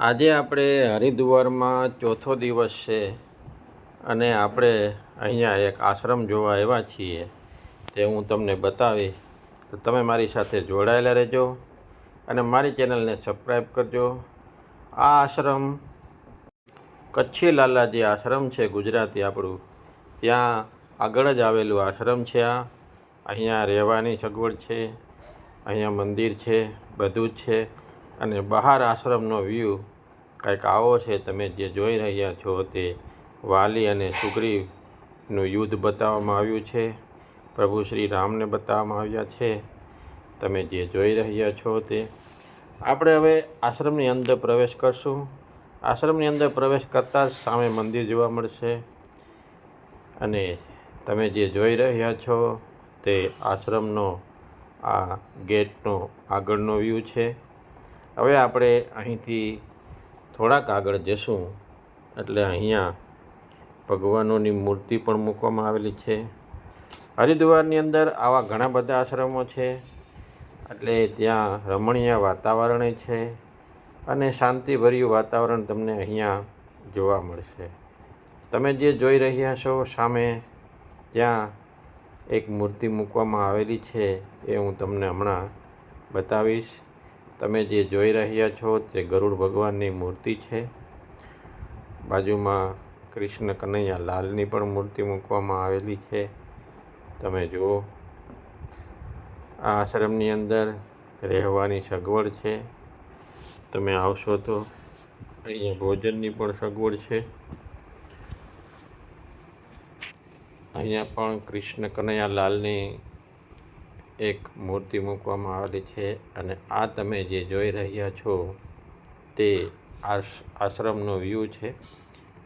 આજે આપણે હરિદ્વારમાં ચોથો દિવસ છે અને આપણે અહીંયા એક આશ્રમ જોવા આવ્યા છીએ તે હું તમને બતાવીશ. તો તમે મારી સાથે જોડાયેલા રહેજો અને મારી ચેનલને સબસ્ક્રાઈબ કરજો. આ આશ્રમ કચ્છી લાલાજી આશ્રમ છે, ગુજરાતી આપણું ત્યાં આગળ જ આવેલું આશ્રમ છે. અહીંયા રહેવાની સગવડ છે, અહીંયા મંદિર છે, બધું જ છે. અને બહાર આશ્રમનો વ્યૂ કંઈક આવો છે. તમે જે જોઈ રહ્યા છો તે વાલી અને સુગ્રીવનું યુદ્ધ બતાવવામાં આવ્યું છે. પ્રભુ શ્રી રામને બતાવવામાં આવ્યા છે. તમે જે જોઈ રહ્યા છો તે આપણે હવે આશ્રમની અંદર પ્રવેશ કરશું. આશ્રમની અંદર પ્રવેશ કરતાં જ સામે મંદિર જોવા મળશે અને તમે જે જોઈ રહ્યા છો તે આશ્રમનો આ ગેટનો આગળનો વ્યૂ છે. હવે આપણે અહીંથી થોડાક આગળ જશું એટલે અહીંયા ભગવાનોની મૂર્તિ પણ મૂકવામાં આવેલી છે. હરિદ્વારની અંદર આવા ઘણા બધા આશ્રમો છે એટલે ત્યાં રમણીય વાતાવરણ છે અને શાંતિભર્યું વાતાવરણ તમને અહીંયા જોવા મળશે. તમે જે જોઈ રહ્યા છો સામે ત્યાં એક મૂર્તિ મૂકવામાં આવેલી છે એ હું તમને હમણાં બતાવીશ. તમે જે જોઈ રહ્યા છો તે ગરુડ ભગવાનની મૂર્તિ છે. બાજુમાં કૃષ્ણ કનૈયા લાલની પણ મૂર્તિ મૂકવામાં આવેલી છે. તમે જુઓ, આ આશ્રમની અંદર રહેવાની સગવડ છે. તમે આવશો તો અહીંયા ભોજનની પણ સગવડ છે. અહીંયા પણ કૃષ્ણ કનૈયા લાલની એક મૂર્તિ મૂકવામાં આવેલી છે અને આ તમે જે જોઈ રહ્યા છો તે આશ્રમનો વ્યૂ છે.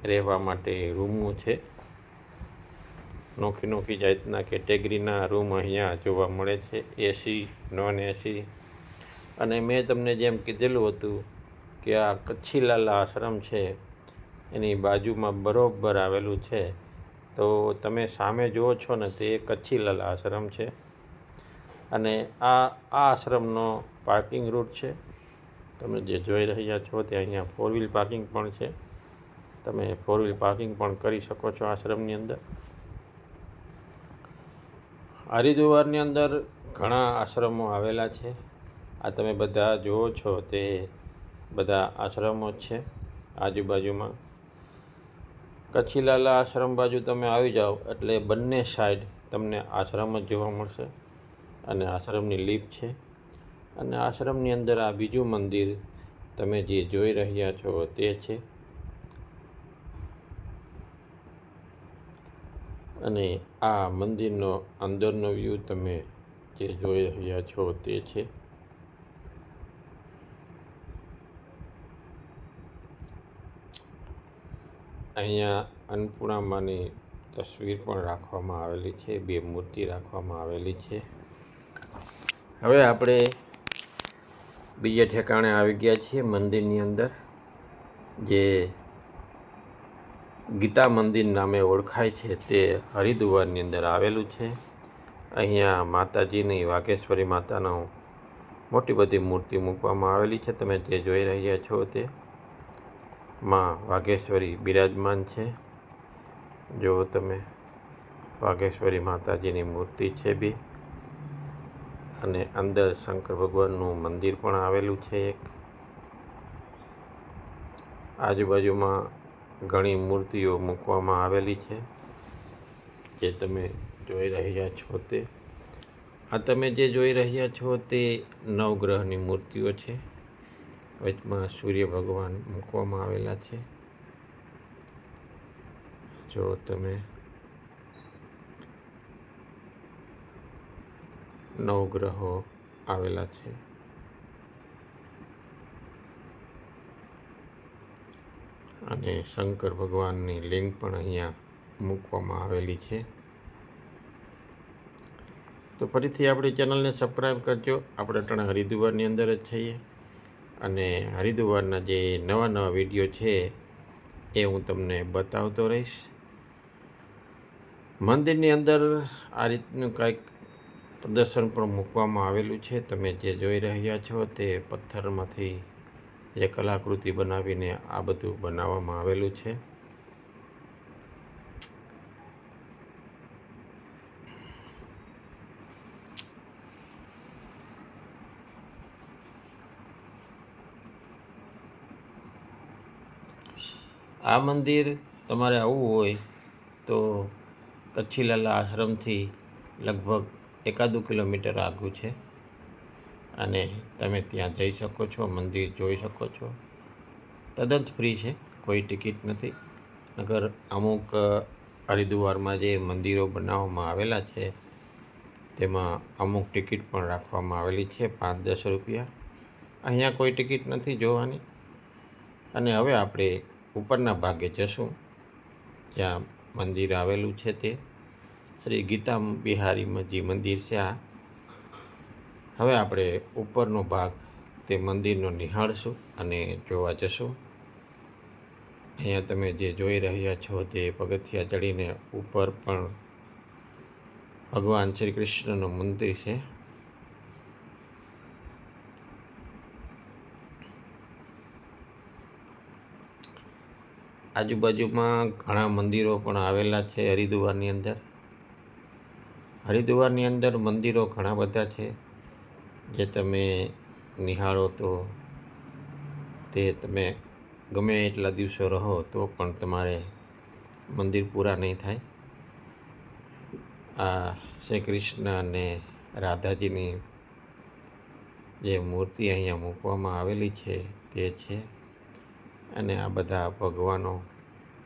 રહેવા માટે રૂમો છે. નોખી નોખી જાતના કેટેગરીના રૂમ અહીંયા જોવા મળે છે. એસી, નોન એસી. અને મેં તમને જેમ કીધેલું હતું કે આ કચ્છી લાલા આશ્રમ છે એની બાજુમાં બરોબર આવેલું છે. તો તમે સામે જુઓ છો ને તે કચ્છી લાલા આશ્રમ છે અને આ આશ્રમનો પાર્કિંગ રૂટ છે. તમે જે જોઈ રહ્યા છો તે અહીંયા 4 વ્હીલ પાર્કિંગ પણ છે. તમે 4 વ્હીલ પાર્કિંગ પણ કરી શકો છો આશ્રમની અંદર. હરિદ્વારની અંદર ઘણા આશ્રમો આવેલા છે. આ તમે બધા જુઓ છો તે બધા આશ્રમો જ છે આજુબાજુમાં. કચ્છી લાલા આશ્રમ બાજુ તમે આવી જાઓ એટલે બંને સાઈડ તમને આશ્રમ જ જોવા મળશે અને આશ્રમની લિફ્ટ છે. અને આશ્રમની અંદર આ બીજું મંદિર તમે જે જોઈ રહ્યા છો તે છે. અને આ મંદિરનો અંદરનો વ્યૂ તમે જે જોઈ રહ્યા છો તે છે. અહીંયા અન્નપૂર્ણામાની તસવીર પણ રાખવામાં આવેલી છે. 2 મૂર્તિ રાખવામાં આવેલી છે. હવે આપણે બીજે ઠેકાણે આવી ગયા છીએ મંદિરની અંદર, જે ગીતા મંદિર નામે ઓળખાય છે. તે હરિદ્વારની અંદર આવેલું છે. અહીંયા માતાજીની, વાઘેશ્વરી માતાનો મોટી બધી મૂર્તિ મૂકવામાં આવેલી છે. તમે જે જોઈ રહ્યા છો તે માં વાઘેશ્વરી બિરાજમાન છે. જો તમે વાઘેશ્વરી માતાજીની મૂર્તિ છે બી. અને અંદર શંકર ભગવાનનું મંદિર પણ આવેલું છે એક. આજુબાજુમાં ઘણી મૂર્તિઓ મૂકવામાં આવેલી છે જે તમે જોઈ રહ્યા છો તે. આ તમે જે જોઈ રહ્યા છો તે નવગ્રહની મૂર્તિઓ છે. વચમાં સૂર્ય ભગવાન મૂકવામાં આવેલા છે. જો તમે નવગ્રહો આવેલા છે. અને શંકર ભગવાનની લિંગ પણ અહીંયા મૂકવામાં આવેલી છે. તો ફરીથી આપણી ચેનલને સબસ્ક્રાઈબ કરજો. આપણે ત્રણ હરિદ્વારની અંદર જ છીએ અને હરિદ્વારના જે નવા નવા વિડીયો છે એ હું તમને બતાવતો રહીશ. મંદિરની અંદર આ રીતનું કંઈક પ્રદર્શન પણ મૂકવામાં આવેલું છે. તમે જે જોઈ રહ્યા છો તે પથ્થરમાંથી એ કલાકૃતિ બનાવીને આ બધું બનાવવામાં આવેલું છે. આ મંદિર તમારે આવવું હોય તો કચ્છીલાલા આશ્રમથી લગભગ 1-2 કિલોમીટર આગું છે અને તમે ત્યાં જઈ શકો છો, મંદિર જોઈ શકો છો. તદ્દન ફ્રી છે, કોઈ ટિકિટ નથી. નગર અમુક હરિદ્વારમાં જે મંદિરો બનાવવામાં આવેલા છે તેમાં અમુક ટિકિટ પણ રાખવામાં આવેલી છે, 5-10 રૂપિયા. અહીંયા કોઈ ટિકિટ નથી જોવાની. અને હવે આપણે ઉપરના ભાગે જશું જ્યાં મંદિર આવેલું છે તે શ્રી ગીતા બિહારીજી મંદિર છે આ. હવે આપણે ઉપરનો ભાગ તે મંદિરનો નિહાળશું અને જોવા જશું. અહીંયા તમે જે જોઈ રહ્યા છો તે પગથિયા ચડીને ઉપર પણ ભગવાન શ્રી કૃષ્ણનું મંદિર છે. આજુબાજુમાં ઘણા મંદિરો પણ આવેલા છે હરિદ્વારની અંદર. હરિદ્વારની અંદર મંદિરો ઘણા બધા છે જે તમે નિહાળો તો તે તમે ગમે એટલા દિવસો રહો તો પણ તમારે મંદિર પૂરા નહીં થાય. આ શ્રી કૃષ્ણ અને રાધાજીની જે મૂર્તિ અહીંયા મૂકવામાં આવેલી છે તે છે. અને આ બધા ભગવાનો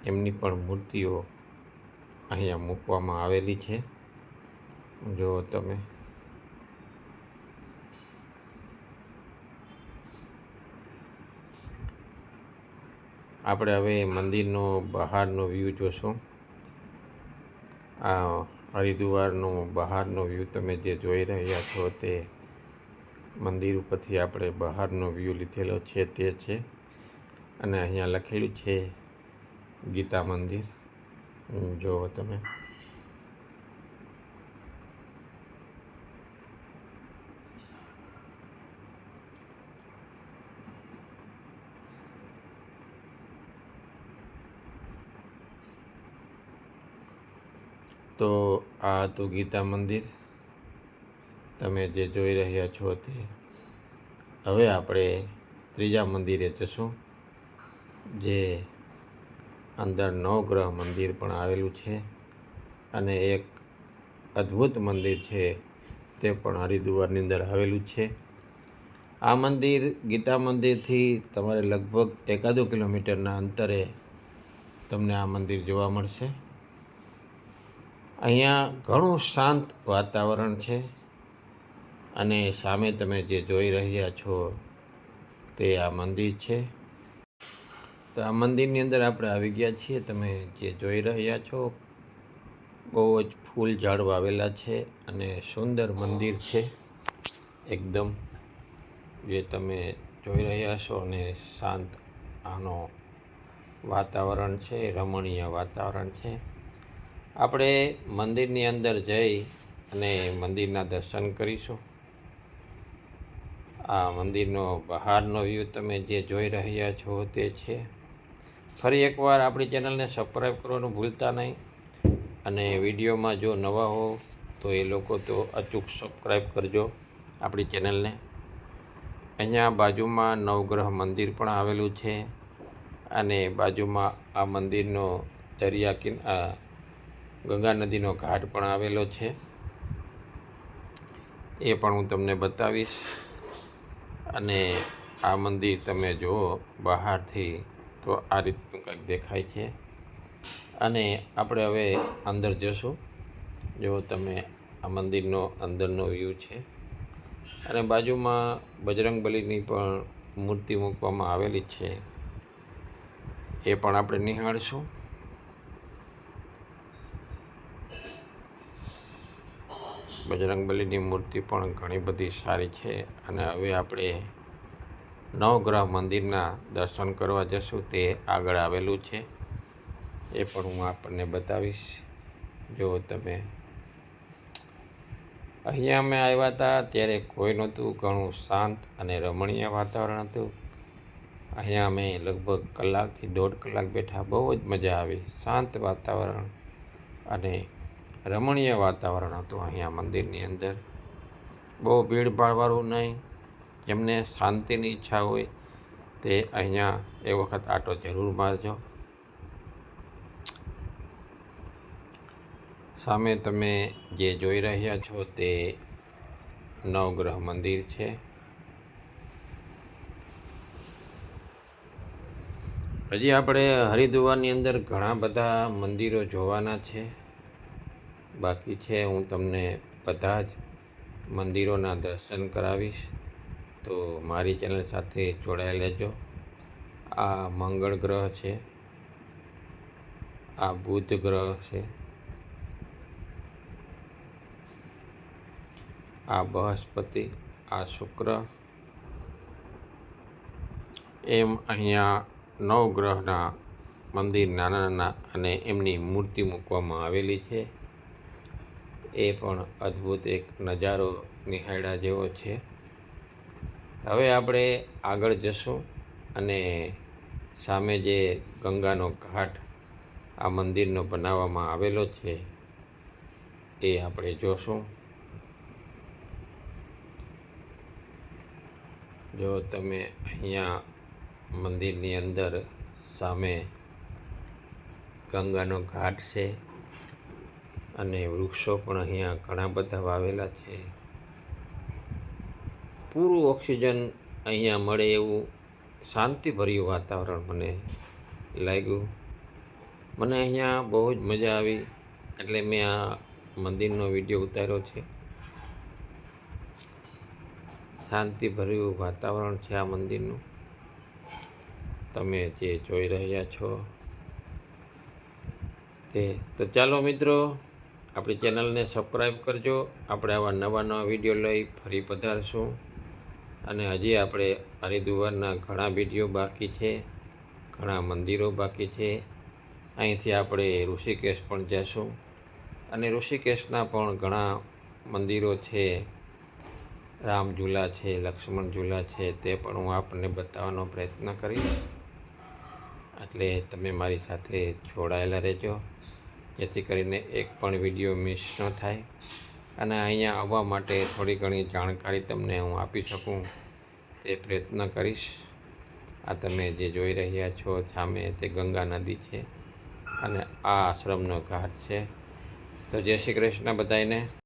એમની પણ મૂર્તિઓ અહીંયા મૂકવામાં આવેલી છે. જો તમે આપણે હવે મંદિરનો બહારનો વ્યૂ જોશું. આ હરિદ્વારનો બહારનો વ્યૂ તમે જે જોઈ રહ્યા છો તે મંદિર ઉપરથી આપણે બહારનો વ્યૂ લીધેલો છે તે છે. અને અહીંયા લખેલું છે ગીતા મંદિર. જુઓ તમે. તો આ હતું ગીતા મંદિર તમે જે જોઈ રહ્યા છો તે. હવે આપણે ત્રીજા મંદિરે જશું જે અંદર નવગ્રહ મંદિર પણ આવેલું છે અને એક અદ્ભુત મંદિર છે તે પણ હરિદ્વારની અંદર આવેલું છે. આ મંદિર ગીતા મંદિરથી તમારે લગભગ 1-2 કિલોમીટરના અંતરે તમને આ મંદિર જોવા મળશે. અહીંયા ઘણું શાંત વાતાવરણ છે અને સામે તમે જે જોઈ રહ્યા છો તે આ મંદિર છે. તો આ મંદિરની અંદર આપણે આવી ગયા છીએ. તમે જે જોઈ રહ્યા છો બહુ જ ફૂલ ઝાડ વાવેલા છે અને સુંદર મંદિર છે એકદમ, જે તમે જોઈ રહ્યા છો. અને શાંત આનો વાતાવરણ છે, રમણીય વાતાવરણ છે. આપણે મંદિરની અંદર જઈ અને મંદિરના દર્શન કરીશું. આ મંદિરનો બહારનો વ્યૂ તમે જે જોઈ રહ્યા છો તે છે. ફરી એકવાર આપણી ચેનલને સબસ્ક્રાઈબ કરવાનું ભૂલતા નહીં. અને વિડીયોમાં જો નવા હો તો એ લોકો તો અચૂક સબસ્ક્રાઈબ કરજો આપણી ચેનલને. અહીંયા બાજુમાં નવગ્રહ મંદિર પણ આવેલું છે અને બાજુમાં આ મંદિરનો ગંગા નદીનો ઘાટ પણ આવેલો છે. એ પણ હું તમને બતાવીશ. અને આ મંદિર તમે જુઓ બહારથી તો આ રીતનું કંઈક દેખાય છે. અને આપણે હવે અંદર જશું. જો તમે આ મંદિરનો અંદરનો વ્યૂ છે અને બાજુમાં બજરંગબલીની પણ મૂર્તિ મૂકવામાં આવેલી છે, એ પણ આપણે નિહાળશું. બજરંગબલીની મૂર્તિ પણ ઘણી બધી સારી છે. અને હવે આપણે નવગ્રહ મંદિરના દર્શન કરવા જશું. તે આગળ આવેલું છે, એ પણ હું આપણને બતાવીશ. જો તમે અહીંયા અમે આવ્યા હતા ત્યારે કોઈ નહોતું, ઘણું શાંત અને રમણીય વાતાવરણ હતું. અહીંયા અમે લગભગ કલાકથી 1.5 કલાક બેઠા. બહુ જ મજા આવી. શાંત વાતાવરણ અને રમણીય વાતાવરણ હતું અહીંયા મંદિરની અંદર. બહુ ભીડભાડવાળું નહીં. જેમને શાંતિની ઈચ્છા હોય તે અહીંયા એક વખત આટો જરૂર મારજો. સામે તમે જે જોઈ રહ્યા છો તે નવગ્રહ મંદિર છે. હજી આપણે હરિદ્વારની અંદર ઘણા બધા મંદિરો જોવાના છે, બાકી છે. હું તમને બધા જ મંદિરોના દર્શન કરાવીશ, તો મારી ચેનલ સાથે જોડાઈ લેજો. આ મંગળ ગ્રહ છે, આ બુધ ગ્રહ છે, આ બૃહસ્પતિ, આ શુક્ર, એમ અહીંયા નવગ્રહના મંદિર નાના નાના અને એમની મૂર્તિ મૂકવામાં આવેલી છે. એ પણ અદ્ભુત એક નજારો નિહાળ્યા જેવો છે. હવે આપણે આગળ જશું અને સામે જે ગંગાનો ઘાટ આ મંદિરનો બનાવવામાં આવેલો છે એ આપણે જોશું. જો તમે અહીંયા મંદિરની અંદર સામે ગંગાનો ઘાટ છે અને વૃક્ષો પણ અહીંયા ઘણા બધા વાવેલા છે. પૂરું ઓક્સિજન અહીંયા મળે એવું શાંતિભર્યું વાતાવરણ મને લાગ્યું. મને અહીંયા બહુ જ મજા આવી, એટલે મેં આ મંદિરનો વિડીયો ઉતાર્યો છે. શાંતિભર્યું વાતાવરણ છે આ મંદિરનું, તમે જે જોઈ રહ્યા છો તે. તો ચાલો મિત્રો, આપણી ચેનલને સબસ્ક્રાઈબ કરજો. આપણે આવા નવા નવા વિડીયો લઈ ફરી પધારશું. અને હજી આપણે હરિદ્વારના ઘણા વિડીયો બાકી છે, ઘણા મંદિરો બાકી છે. અહીંથી આપણે ઋષિકેશ પણ જઈશું અને ઋષિકેશના પણ ઘણા મંદિરો છે. રામ ઝૂલા છે, લક્ષ્મણ ઝૂલા છે, તે પણ હું આપને બતાવવાનો પ્રયત્ન કરીશ. એટલે તમે મારી સાથે જોડાયેલા રહેજો, જેથી કરીને એક પણ વિડીયો મિસ ન થાય. અને અહીંયા આવવા માટે થોડી ઘણી જાણકારી તમને હું આપી શકું તે પ્રયત્ન કરીશ. આ તમે જે જોઈ રહ્યા છો સામે તે ગંગા નદી છે અને આ આશ્રમનો ઘાટ છે. તો જય શ્રી કૃષ્ણ બધાને.